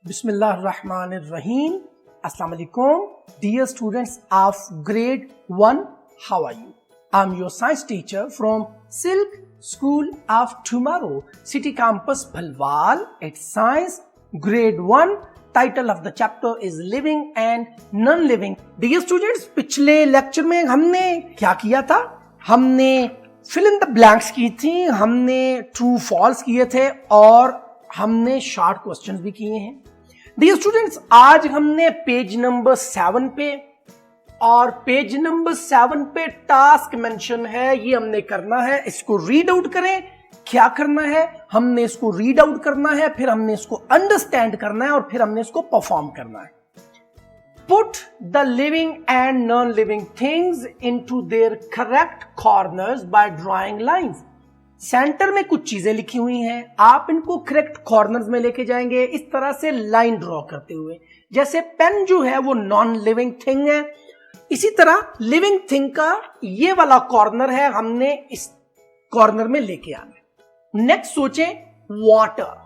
Bismillahirrahmanirrahim. Assalamu alaikum. Dear students of Grade 1, how are you? I'm your science teacher from Silk School of Tomorrow, City Campus Bhalwal. It's Science, Grade 1. Title of the chapter is Living and Non-Living. Dear students, पिछले lecture में हमने क्या किया था? हमने fill in the blanks की थी, हमने true false किए थे और हमने शॉर्ट क्वेश्चंस भी किए हैं. डियर स्टूडेंट्स, आज हमने पेज नंबर 7 पे और पेज नंबर 7 पे टास्क मेंशन है, ये हमने करना है. इसको रीड आउट करें. क्या करना है? हमने इसको रीड आउट करना है, फिर हमने इसको अंडरस्टैंड करना है और फिर हमने इसको परफॉर्म करना है. Put the living and non-living things into their correct corners by drawing lines. Centre में कुछ चीजें लिखी हुई हैं, आप इनको करेक्ट कॉर्नर्स में लेके जाएंगे इस तरह से लाइन ड्रॉ करते हुए. जैसे पेन जो है वो नॉन लिविंग थिंग है, इसी तरह लिविंग थिंग का ये वाला कॉर्नर है, हमने इस कॉर्नर में लेके आना है. नेक्स्ट सोचें, वाटर.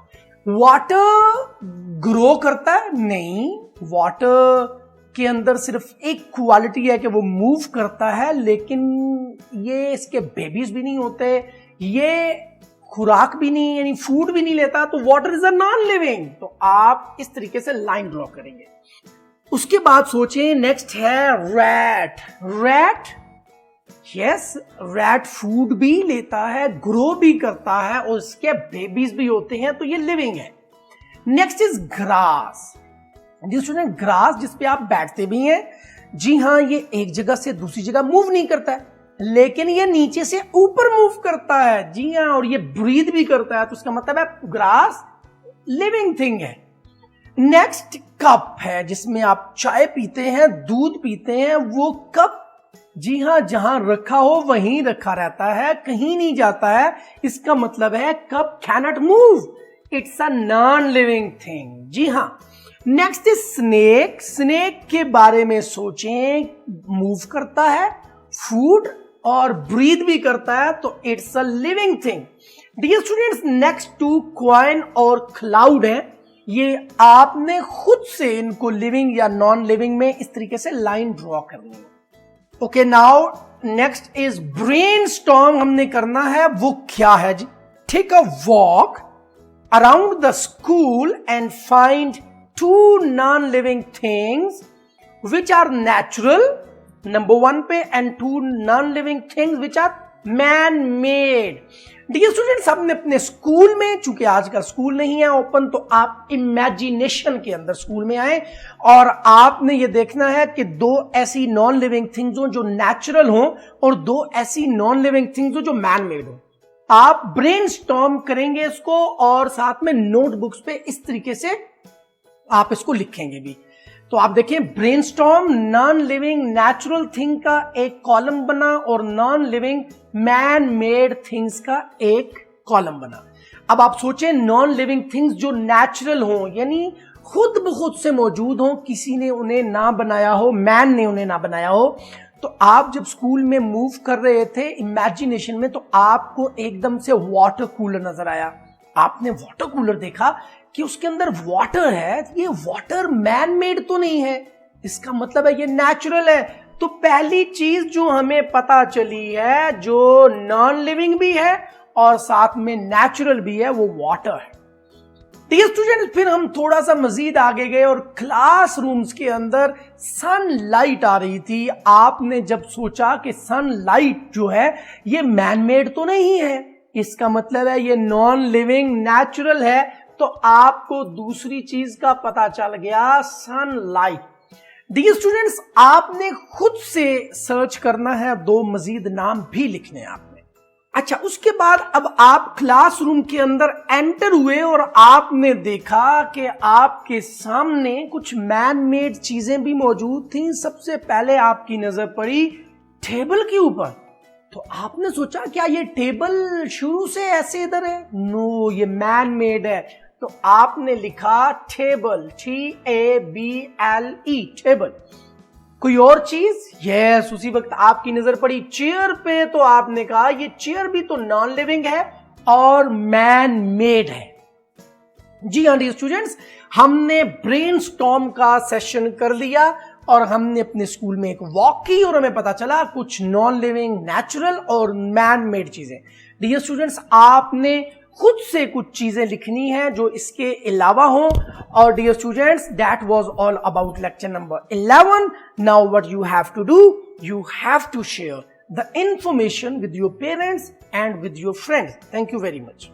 वाटर ग्रो करता है? नहीं, वाटर के अंदर सिर्फ एक क्वालिटी है कि वो मूव करता है, लेकिन ये इसके बेबीज भी नहीं होते, ये खुराक भी नहीं यानी फूड भी नहीं लेता, तो water is a non living. तो आप इस तरीके से लाइन ड्रॉ करेंगे. उसके बाद सोचें, नेक्स्ट है rat. Rat, yes, rat food भी लेता है, ग्रो भी करता है और उसके बेबीज भी होते हैं, तो ये लिविंग है. Next is grass. Student, grass जिसपे आप बैठते भी हैं, जी हाँ, ये एक जगह से दूसरी जगह मूव नहीं करता है, लेकिन ये नीचे से ऊपर मूव करता है. जी हाँ, और ये ब्रीथ भी करता है, तो उसका मतलब है ग्रास लिविंग थिंग है. नेक्स्ट कप है, जिसमें आप चाय पीते हैं, दूध पीते हैं. वो कप, जी हाँ, जहां रखा हो वहीं रखा रहता है, कहीं नहीं जाता है. इसका मतलब है cup cannot move, it's a non living thing. जी हाँ. Next is snake. स्नेक के बारे में सोचें, मूव करता है, फूड और ब्रीथ भी करता है, तो it's a living thing. Dear students, next to coin और क्लाउड है. ये आपने खुद से इनको लिविंग या नॉन लिविंग में इस तरीके से लाइन ड्रॉ करनी है. Okay, now next is brainstorm. हमने करना है, वो क्या है जी? Take a walk around the school and find two non-living things which are natural, number 1 पे, and two non-living things which are man-made. Dear students, हमने अपने स्कूल में, चूंकि आज का स्कूल नहीं है ओपन, तो आप इमेजिनेशन के अंदर स्कूल में आए और आपने ये देखना है कि दो ऐसी नॉन लिविंग थिंग्स हो जो नेचुरल हो और दो ऐसी नॉन लिविंग थिंग्स हो जो मैन मेड हो. आप ब्रेनस्टॉर्म करेंगे इसको और साथ में नोटबुक्स पे इस तरीके से आप इसको लिखेंगे भी. तो आप देखें, brainstorm non living natural thing का एक कॉलम बना और non living man made things का एक कॉलम बना. अब आप सोचें, नॉन लिविंग थिंग्स जो नेचुरल हो, यानी खुद ब खुद से मौजूद हो, किसी ने उन्हें ना बनाया हो, मैन ने उन्हें ना बनाया हो. तो आप जब स्कूल में मूव कर रहे थे इमेजिनेशन में, तो आपको एकदम से वाटर कूलर नजर आया. आपने वाटर कूलर देखा कि उसके अंदर वाटर है. ये वाटर मैन मेड तो नहीं है, इसका मतलब है ये नेचुरल है. तो पहली चीज जो हमें पता चली है, जो नॉन लिविंग भी है और साथ में नेचुरल भी है, वो वाटर है. डियर स्टूडेंट्स, फिर हम थोड़ा सा मजीद आगे गए और क्लासरूम्स के अंदर सनलाइट आ रही थी. आपने जब सोचा कि सनलाइट जो है ये मैन मेड तो नहीं है, इसका मतलब है ये नॉन लिविंग नेचुरल है, तो आपको दूसरी चीज का पता चल गया, सनलाइट. डियर स्टूडेंट्स, आपने खुद से सर्च करना है, दो मजीद नाम भी लिखने हैं आपने. अच्छा, उसके बाद अब आप क्लासरूम के अंदर एंटर हुए और आपने देखा कि आपके सामने कुछ मैन मेड चीजें भी मौजूद थी. सबसे पहले आपकी नजर पड़ी टेबल के ऊपर. तो आपने सोचा, क्या ये टेबल शुरू से ऐसे इधर है? नो, ये मैन मेड है. तो आपने लिखा टेबल, TABLE, टेबल. कोई और चीज? यस, उसी वक्त आपकी नजर पड़ी चेयर पे, तो आपने कहा ये चेयर भी तो नॉन लिविंग है और मैन मेड है. जी हाँ डियर स्टूडेंट्स, हमने ब्रेनस्टॉर्म का सेशन कर लिया और हमने अपने स्कूल में एक वॉक की और हमें पता चला कुछ नॉन लिविंग, नेचुरल और मैन मेड चीजें। डियर स्टूडेंट्स, आपने खुद से कुछ चीजें लिखनी है जो इसके अलावा हो। और dear students, that was all about lecture number 11। Now what you have to do, you have to share the information with your parents and with your friends. Thank you very much.